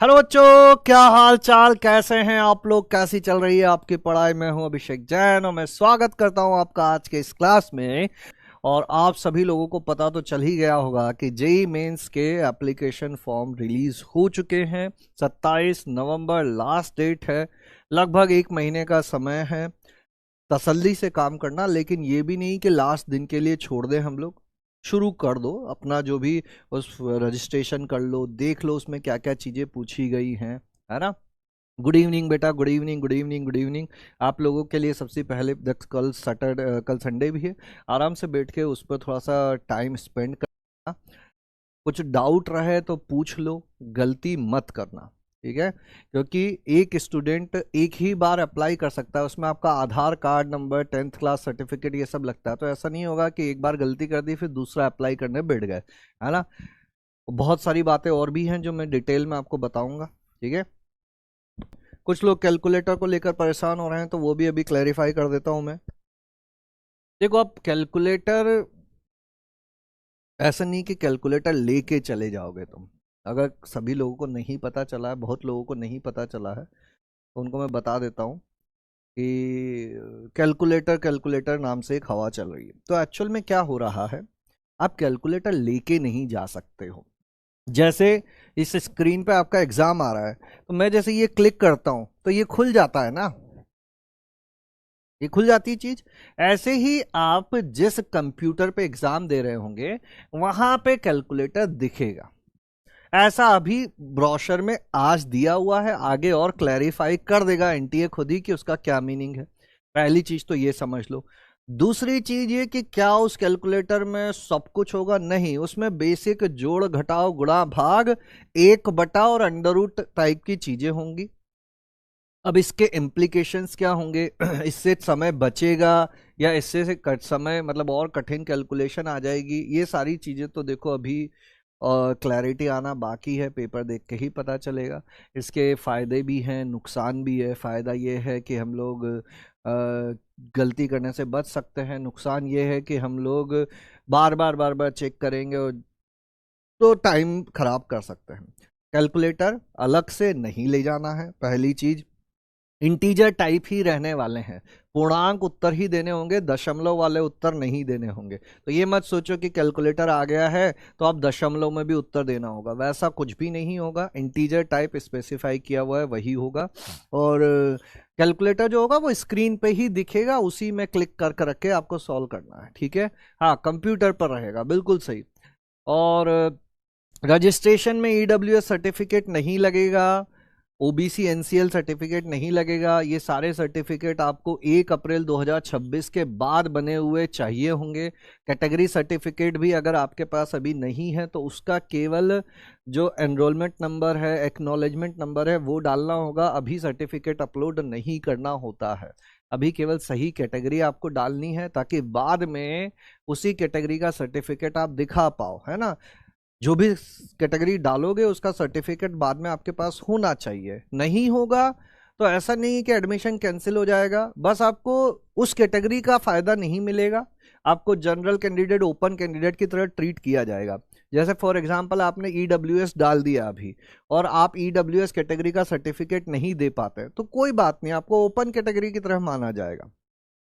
Hello बच्चों, क्या हाल चाल, कैसे हैं आप लोग? कैसी चल रही है आपकी पढ़ाई? मैं हूं अभिषेक जैन और मैं स्वागत करता हूं आपका आज के इस क्लास में। और आप सभी लोगों को पता तो चल ही गया होगा कि जेई मेंस के एप्लीकेशन फॉर्म रिलीज हो चुके हैं। 27 नवंबर लास्ट डेट है। लगभग एक महीने का समय है तसल्ली से काम करना, लेकिन ये भी नहीं कि लास्ट दिन के लिए छोड़ दें हम लोग। शुरू कर दो अपना जो भी, उस रजिस्ट्रेशन कर लो, देख लो उसमें क्या क्या चीज़ें पूछी गई हैं, है ना। गुड इवनिंग बेटा, good evening, good evening, good evening. आप लोगों के लिए सबसे पहले कल सैटरडे, कल संडे भी है। आराम से बैठ के उस पर थोड़ा सा टाइम स्पेंड करना। कुछ डाउट रहे तो पूछ लो, गलती मत करना, ठीक है। क्योंकि एक स्टूडेंट एक ही बार अप्लाई कर सकता है, उसमें आपका Aadhaar card number, 10th class certificate, ये सब लगता है। तो ऐसा नहीं होगा कि एक बार गलती कर दी फिर दूसरा अप्लाई करने बैठ गए, है ना। बहुत सारी बातें और भी हैं जो मैं डिटेल में आपको बताऊंगा, ठीक है। कुछ लोग कैलकुलेटर को लेकर परेशान हो रहे हैं तो वो भी अभी क्लैरिफाई कर देता हूं मैं। देखो, अब कैलकुलेटर ऐसा नहीं कि कैलकुलेटर लेके चले जाओगे तुम। अगर सभी लोगों को नहीं पता चला है, बहुत लोगों को नहीं पता चला है, तो उनको मैं बता देता हूँ कि कैलकुलेटर कैलकुलेटर नाम से एक हवा चल रही है। तो एक्चुअल में क्या हो रहा है, आप कैलकुलेटर लेके नहीं जा सकते हो। जैसे इस स्क्रीन पे आपका एग्जाम आ रहा है, तो मैं जैसे ये क्लिक करता हूं तो ये खुल जाता है ना, ये खुल जाती है चीज। ऐसे ही आप जिस कंप्यूटर पे एग्जाम दे रहे होंगे वहां पे कैलकुलेटर दिखेगा। ऐसा अभी ब्रोशर में आज दिया हुआ है, आगे और क्लैरिफाई कर देगा एनटीए खुद ही कि उसका क्या मीनिंग है। पहली चीज तो ये समझ लो। दूसरी चीज ये कि क्या उस कैलकुलेटर में सब कुछ होगा? नहीं, उसमें बेसिक जोड़ घटाव गुणा भाग, एक बटा और अंडर रूट टाइप की चीजें होंगी। अब इसके इम्प्लीकेशंस क्या होंगे? इससे समय बचेगा या इससे से कट समय, मतलब और कठिन कैलकुलेशन आ जाएगी? ये सारी चीजें तो देखो अभी और क्लैरिटी आना बाकी है, पेपर देख के ही पता चलेगा। इसके फायदे भी हैं, नुकसान भी है। फायदा ये है कि हम लोग गलती करने से बच सकते हैं। नुकसान ये है कि हम लोग बार बार चेक करेंगे और तो टाइम खराब कर सकते हैं। कैलकुलेटर अलग से नहीं ले जाना है, पहली चीज। इंटीजर टाइप ही रहने वाले हैं, पूर्णांक उत्तर ही देने होंगे, दशमलव वाले उत्तर नहीं देने होंगे। तो ये मत सोचो कि कैलकुलेटर आ गया है तो आप दशमलव में भी उत्तर देना होगा, वैसा कुछ भी नहीं होगा। इंटीजर टाइप स्पेसिफाई किया हुआ है वही होगा। और कैलकुलेटर जो होगा वो स्क्रीन पे ही दिखेगा, उसी में क्लिक कर कर रख के आपको सॉल्व करना है, ठीक है। हाँ, कंप्यूटर पर रहेगा, बिल्कुल सही। और रजिस्ट्रेशन में ईडब्ल्यूएस सर्टिफिकेट नहीं लगेगा, ओबीसी एनसीएल सर्टिफिकेट नहीं लगेगा। ये सारे सर्टिफिकेट आपको 1 अप्रैल 2026 के बाद बने हुए चाहिए होंगे। कैटेगरी सर्टिफिकेट भी अगर आपके पास अभी नहीं है तो उसका केवल जो एनरोलमेंट नंबर है, एक्नॉलेजमेंट नंबर है, वो डालना होगा। अभी सर्टिफिकेट अपलोड नहीं करना होता है, अभी केवल सही कैटेगरी आपको डालनी है ताकि बाद में उसी कैटेगरी का सर्टिफिकेट आप दिखा पाओ, है ना। जो भी कैटेगरी डालोगे उसका सर्टिफिकेट बाद में आपके पास होना चाहिए। नहीं होगा तो ऐसा नहीं कि एडमिशन कैंसिल हो जाएगा, बस आपको उस कैटेगरी का फायदा नहीं मिलेगा, आपको जनरल कैंडिडेट, ओपन कैंडिडेट की तरह ट्रीट किया जाएगा। जैसे फॉर एग्जांपल आपने ईडब्ल्यूएस डाल दिया अभी और आप ईडब्ल्यूएस कैटेगरी का सर्टिफिकेट नहीं दे पाते तो कोई बात नहीं, आपको ओपन कैटेगरी की तरह माना जाएगा।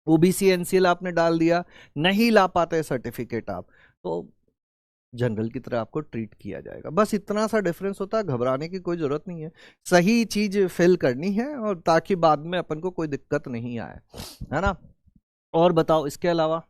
ओबीसी एनसीएल आपने डाल दिया, नहीं ला पाते सर्टिफिकेट आप, तो जनरल की तरह आपको ट्रीट किया जाएगा। बस इतना सा डिफरेंस होता है, घबराने की कोई जरूरत नहीं है। सही चीज फिल करनी है और ताकि बाद में अपन को कोई दिक्कत नहीं आए, है ना। और बताओ इसके अलावा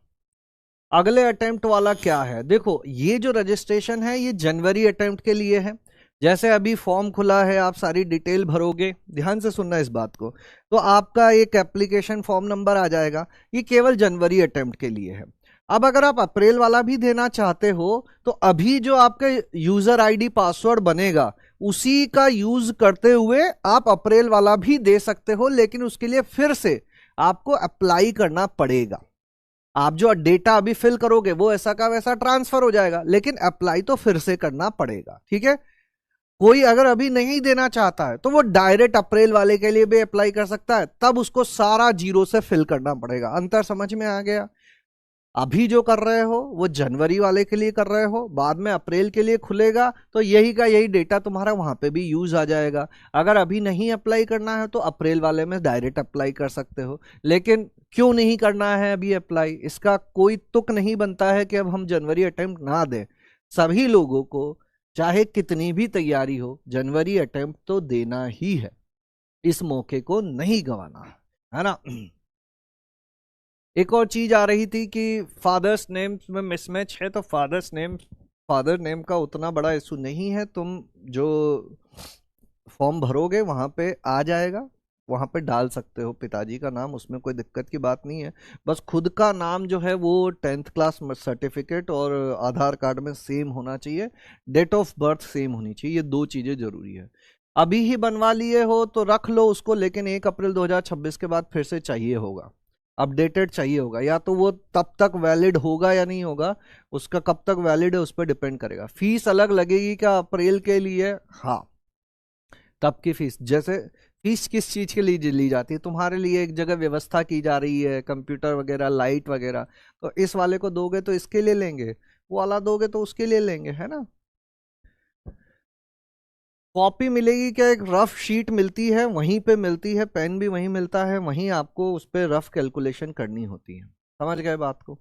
अगले अटेम्प्ट वाला क्या है? देखो, ये जो रजिस्ट्रेशन है ये जनवरी अटेम्प्ट के लिए है। जैसे अभी फॉर्म खुला है, आप सारी डिटेल भरोगे, ध्यान से सुनना इस बात को, तो आपका एक एप्लीकेशन फॉर्म नंबर आ जाएगा। ये केवल जनवरी अटेम्प्ट के लिए है। अब अगर आप अप्रैल वाला भी देना चाहते हो तो अभी जो आपका यूजर आईडी पासवर्ड बनेगा उसी का यूज करते हुए आप अप्रैल वाला भी दे सकते हो, लेकिन उसके लिए फिर से आपको अप्लाई करना पड़ेगा। आप जो डेटा अभी फिल करोगे वो ऐसा का वैसा ट्रांसफर हो जाएगा, लेकिन अप्लाई तो फिर से करना पड़ेगा, ठीक है। कोई अगर अभी नहीं देना चाहता है तो वो डायरेक्ट अप्रैल वाले के लिए भी अप्लाई कर सकता है, तब उसको सारा जीरो से फिल करना पड़ेगा। अंतर समझ में आ गया? अभी जो कर रहे हो वो जनवरी वाले के लिए कर रहे हो, बाद में अप्रैल के लिए खुलेगा तो यही का यही डेटा तुम्हारा वहां पे भी यूज आ जाएगा। अगर अभी नहीं अप्लाई करना है तो अप्रैल वाले में डायरेक्ट अप्लाई कर सकते हो। लेकिन क्यों नहीं करना है अभी अप्लाई, इसका कोई तुक नहीं बनता है कि अब हम जनवरी अटेम्प्ट ना दें। सभी लोगों को चाहे कितनी भी तैयारी हो जनवरी अटेम्प्ट तो देना ही है, इस मौके को नहीं गंवाना है ना। एक और चीज आ रही थी कि फादर्स नेम में मिसमैच है, तो फादर नेम का उतना बड़ा इशू नहीं है। तुम जो फॉर्म भरोगे वहां पे आ जाएगा, वहां पे डाल सकते हो पिताजी का नाम, उसमें कोई दिक्कत की बात नहीं है। बस खुद का नाम जो है वो 10th क्लास सर्टिफिकेट और आधार कार्ड में सेम होना चाहिए, डेट ऑफ बर्थ सेम होनी चाहिए, ये दो चीजें जरूरी है। अभी ही बनवा लिए हो तो रख लो उसको, लेकिन 1 अप्रैल 2026 के बाद फिर से चाहिए होगा, अपडेटेड चाहिए होगा। या तो वो तब तक वैलिड होगा या नहीं होगा, उसका कब तक वैलिड है उस पर डिपेंड करेगा। फीस अलग लगेगी क्या अप्रैल के लिए? हाँ, तब की फीस, जैसे फीस किस चीज के लिए ली जाती है, तुम्हारे लिए एक जगह व्यवस्था की जा रही है, कंप्यूटर वगैरह, लाइट वगैरह, तो इस वाले को दोगे तो इसके लिए लेंगे, वो वाला दोगे तो उसके लिए लेंगे, है ना। कॉपी मिलेगी क्या? एक रफ शीट मिलती है, वहीं पे मिलती है, पेन भी वहीं मिलता है, वहीं आपको उस पर रफ कैलकुलेशन करनी होती है। समझ गए बात को?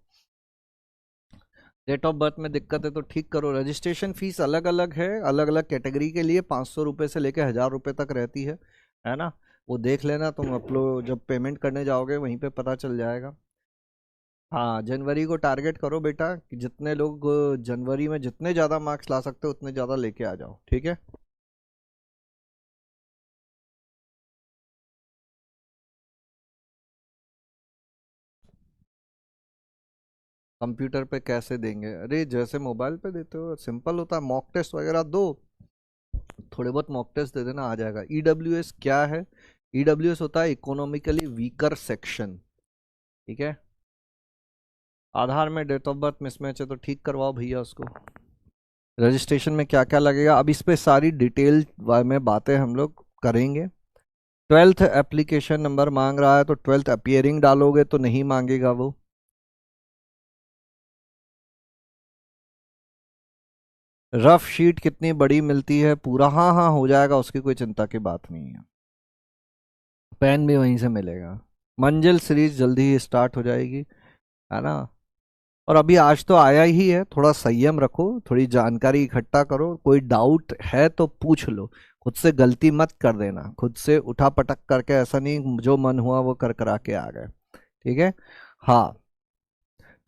डेट ऑफ बर्थ में दिक्कत है तो ठीक करो। रजिस्ट्रेशन फीस अलग अलग है, अलग अलग कैटेगरी के लिए 500 रुपये से लेकर 1000 रुपये तक रहती है ना। वो देख लेना तुम, अपलोड जब पेमेंट करने जाओगे वहीं पे पता चल जाएगा। हाँ, जनवरी को टारगेट करो बेटा, कि जितने लोग जनवरी में जितने ज़्यादा मार्क्स ला सकते हो उतने ज़्यादा लेके आ जाओ, ठीक है। कंप्यूटर पे कैसे देंगे? अरे जैसे मोबाइल पे देते हो सिंपल होता है, मॉक टेस्ट वगैरह दो, थोड़े बहुत मॉक टेस्ट दे देना, आ जाएगा। ईडब्ल्यूएस क्या है? ईडब्ल्यूएस होता है इकोनॉमिकली वीकर सेक्शन, ठीक है। आधार में डेट ऑफ बर्थ मिसमैच है तो ठीक करवाओ भैया उसको। रजिस्ट्रेशन में क्या क्या लगेगा, अब इस पे सारी डिटेल में बातें हम लोग करेंगे। 12th एप्लीकेशन नंबर मांग रहा है, तो 12th अपियरिंग डालोगे तो नहीं मांगेगा वो। रफ शीट कितनी बड़ी मिलती है पूरा? हाँ हाँ हो जाएगा, उसकी कोई चिंता की बात नहीं है। पेन भी वहीं से मिलेगा। मंजिल सीरीज जल्दी ही स्टार्ट हो जाएगी, है ना। और अभी आज तो आया ही है, थोड़ा संयम रखो, थोड़ी जानकारी इकट्ठा करो, कोई डाउट है तो पूछ लो। खुद से गलती मत कर देना, खुद से उठा पटक करके ऐसा नहीं जो मन हुआ वो कर करा के आ गए, ठीक है। हाँ,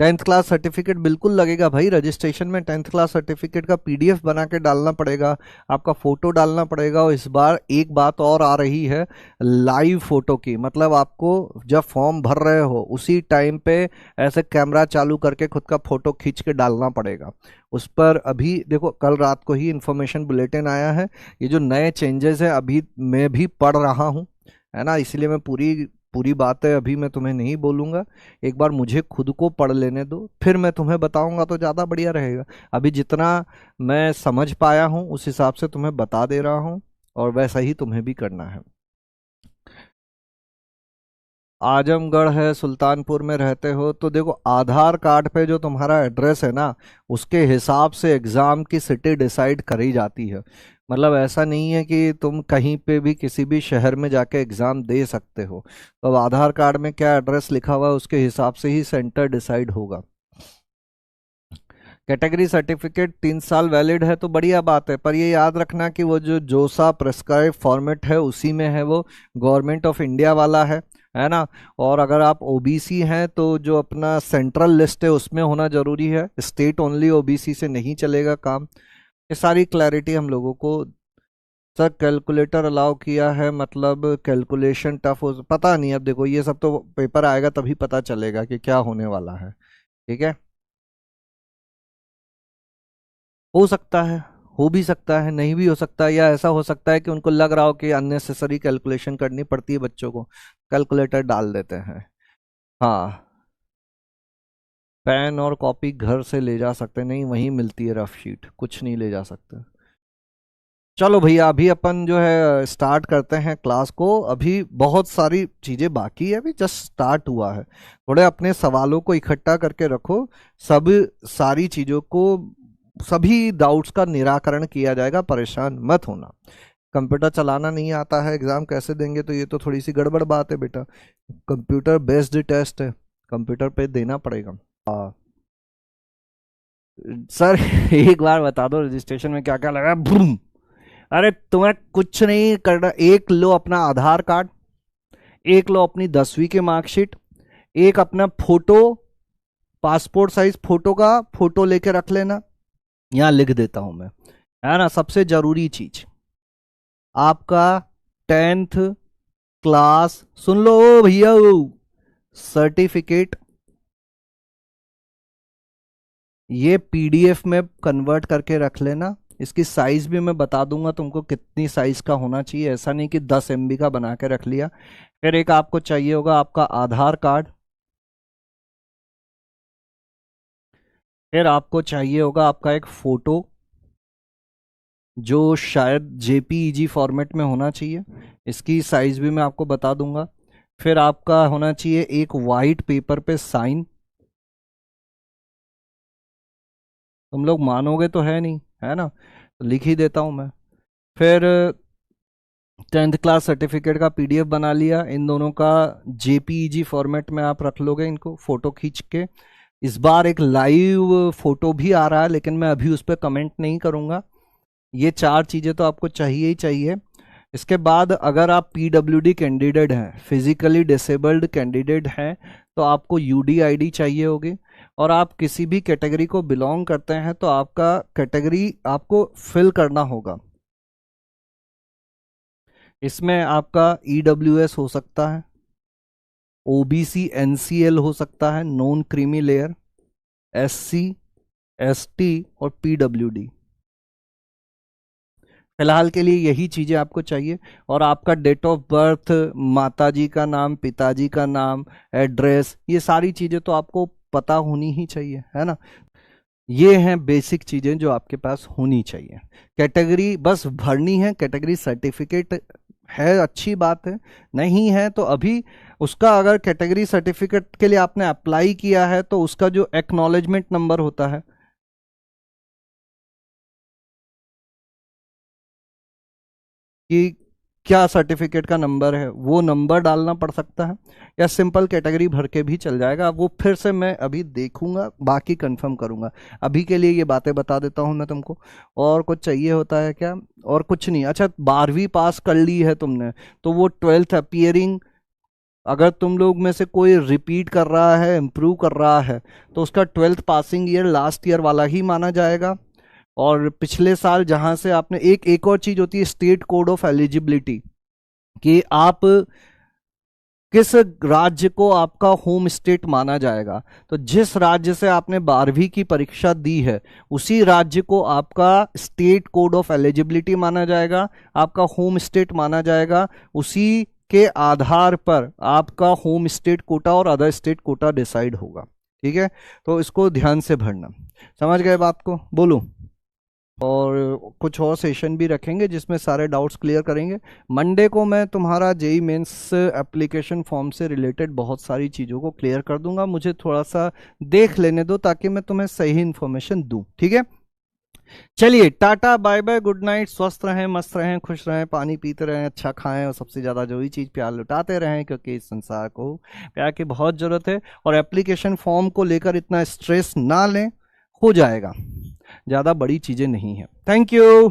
10th क्लास सर्टिफिकेट बिल्कुल लगेगा भाई रजिस्ट्रेशन में। 10th क्लास सर्टिफिकेट का पीडीएफ बना के डालना पड़ेगा, आपका फोटो डालना पड़ेगा। और इस बार एक बात और आ रही है, लाइव फोटो की, मतलब आपको जब फॉर्म भर रहे हो उसी टाइम पे ऐसे कैमरा चालू करके खुद का फोटो खींच के डालना पड़ेगा उस पर। अभी देखो कल रात को ही इंफॉर्मेशन बुलेटिन आया है, ये जो नए चेंजेस है अभी मैं भी पढ़ रहा हूँ, है ना, इसलिए मैं पूरी पूरी बातें अभी मैं तुम्हें नहीं बोलूंगा। एक बार मुझे खुद को पढ़ लेने दो, फिर मैं तुम्हें बताऊंगा तो ज़्यादा बढ़िया रहेगा। अभी जितना मैं समझ पाया हूँ उस हिसाब से तुम्हें बता दे रहा हूँ, और वैसा ही तुम्हें भी करना है। आजमगढ़ है, सुल्तानपुर में रहते हो, तो देखो आधार कार्ड पे जो तुम्हारा एड्रेस है ना, उसके हिसाब से एग्ज़ाम की सिटी डिसाइड करी जाती है। मतलब ऐसा नहीं है कि तुम कहीं पे भी किसी भी शहर में जाके एग्ज़ाम दे सकते हो। तो अब आधार कार्ड में क्या एड्रेस लिखा हुआ है उसके हिसाब से ही सेंटर डिसाइड होगा। कैटेगरी सर्टिफिकेट 3 साल वैलिड है तो बढ़िया बात है, पर ये याद रखना कि वो जो जोसा प्रेस्क्राइब फॉर्मेट है उसी में है, वो गवर्नमेंट ऑफ इंडिया वाला है ना। और अगर आप ओबीसी हैं तो जो अपना सेंट्रल लिस्ट है उसमें होना जरूरी है, स्टेट ओनली ओबीसी से नहीं चलेगा काम। ये सारी क्लैरिटी हम लोगों को। सर कैलकुलेटर अलाउ किया है, मतलब कैलकुलेशन टफ हो, पता नहीं, अब देखो ये सब तो पेपर आएगा तभी पता चलेगा कि क्या होने वाला है, ठीक है। हो सकता है, हो भी सकता है, नहीं भी हो सकता है, या ऐसा हो सकता है कि उनको लग रहा हो कि अननेसेसरी कैलकुलेशन करनी पड़ती है बच्चों को, कैलकुलेटर डाल देते हैं। हाँ, पेन और कॉपी घर से ले जा सकते नहीं, वहीं मिलती है रफ शीट, कुछ नहीं ले जा सकते। चलो भैया, अभी अपन जो है स्टार्ट करते हैं क्लास को। अभी बहुत सारी चीज़ें बाकी है, अभी जस्ट स्टार्ट हुआ है। थोड़े अपने सवालों को इकट्ठा करके रखो। सब सारी चीज़ों को, सभी डाउट्स का निराकरण किया जाएगा, परेशान मत होना। कंप्यूटर चलाना नहीं आता है, एग्जाम कैसे देंगे, तो ये तो थोड़ी सी गड़बड़ बात है बेटा। कंप्यूटर बेस्ड टेस्ट है, कंप्यूटर पे देना पड़ेगा। हाँ सर एक बार बता दो रजिस्ट्रेशन में क्या क्या लगा। बूम। अरे तुम्हें कुछ नहीं करना, एक लो अपना आधार कार्ड, एक लो अपनी 10वीं की मार्कशीट, एक अपना फोटो, पासपोर्ट साइज फोटो का फोटो लेके रख लेना। यहां लिख देता हूं मैं, है ना। सबसे जरूरी चीज आपका 10th क्लास, सुन लो भैया, सर्टिफिकेट। ये पीडीएफ में कन्वर्ट करके रख लेना। इसकी साइज भी मैं बता दूंगा तुमको कितनी साइज का होना चाहिए, ऐसा नहीं कि 10 MB का बना के रख लिया। फिर एक आपको चाहिए होगा आपका आधार कार्ड, फिर आपको चाहिए होगा आपका एक फोटो जो शायद जेपीईजी फॉर्मेट में होना चाहिए, इसकी साइज भी मैं आपको बता दूंगा। फिर आपका होना चाहिए एक वाइट पेपर पे साइन। तुम लोग मानोगे तो है नहीं, है ना, तो लिख ही देता हूं मैं। फिर 10th क्लास सर्टिफिकेट का पीडीएफ बना लिया, इन दोनों का जेपीईजी फॉर्मेट में आप रख लोगे इनको फोटो खींच के। इस बार एक लाइव फोटो भी आ रहा है, लेकिन मैं अभी उस पर कमेंट नहीं करूंगा। ये 4 चीज़ें तो आपको चाहिए ही चाहिए। इसके बाद अगर आप पीडब्ल्यूडी कैंडिडेट हैं, फिजिकली डिसेबल्ड कैंडिडेट हैं, तो आपको यूडीआईडी चाहिए होगी। और आप किसी भी कैटेगरी को बिलोंग करते हैं तो आपका कैटेगरी आपको फिल करना होगा। इसमें आपका ईडब्ल्यूएस हो सकता है, ओबीसी एनसीएल हो सकता है, non creamy layer, SC, ST और पीडब्ल्यूडी। फिलहाल के लिए यही चीजें आपको चाहिए। और आपका डेट ऑफ बर्थ, माताजी का नाम, पिताजी का नाम, एड्रेस, ये सारी चीजें तो आपको पता होनी ही चाहिए, है ना। ये हैं बेसिक चीजें जो आपके पास होनी चाहिए। कैटेगरी बस भरनी है, कैटेगरी सर्टिफिकेट है, अच्छी बात है। नहीं है तो अभी उसका, अगर कैटेगरी सर्टिफिकेट के लिए आपने अप्लाई किया है तो उसका जो एक्नॉलेजमेंट नंबर होता है, कि क्या सर्टिफिकेट का नंबर है, वो नंबर डालना पड़ सकता है, या सिंपल कैटेगरी भर के भी चल जाएगा। वो फिर से मैं अभी देखूंगा, बाकी कंफर्म करूंगा। अभी के लिए ये बातें बता देता हूं मैं तुमको। और कुछ चाहिए होता है क्या? और कुछ नहीं। अच्छा, 12वीं पास कर ली है तुमने, तो वो 12th अपियरिंग, अगर तुम लोग में से कोई रिपीट कर रहा है, इम्प्रूव कर रहा है, तो उसका 12th passing year last year वाला ही माना जाएगा। और पिछले साल जहां से आपने, एक और चीज होती है स्टेट कोड ऑफ एलिजिबिलिटी, कि आप किस राज्य को आपका होम स्टेट माना जाएगा। तो जिस राज्य से आपने 12वीं की परीक्षा दी है, उसी राज्य को आपका स्टेट कोड ऑफ एलिजिबिलिटी माना जाएगा, आपका होम स्टेट माना जाएगा। उसी के आधार पर आपका होम स्टेट कोटा और अदर स्टेट कोटा डिसाइड होगा। ठीक है, तो इसको ध्यान से भरना। समझ गए बात को? बोलूं? और कुछ और सेशन भी रखेंगे जिसमें सारे डाउट्स क्लियर करेंगे। मंडे को मैं तुम्हारा जेई मेंस एप्लीकेशन फॉर्म से रिलेटेड बहुत सारी चीज़ों को क्लियर कर दूंगा। मुझे थोड़ा सा देख लेने दो ताकि मैं तुम्हें सही इन्फॉर्मेशन दूं। ठीक है, चलिए tata bye bye, good night. स्वस्थ रहें, मस्त रहें, खुश रहें, पानी पीते रहें, अच्छा खाएं, और सबसे ज़्यादा जो भी चीज़ प्यार लुटाते रहें, क्योंकि इस संसार को प्यार की बहुत ज़रूरत है। और एप्लीकेशन फॉर्म को लेकर इतना स्ट्रेस ना लें, हो जाएगा, ज़्यादा बड़ी चीज़ें नहीं है। Thank you.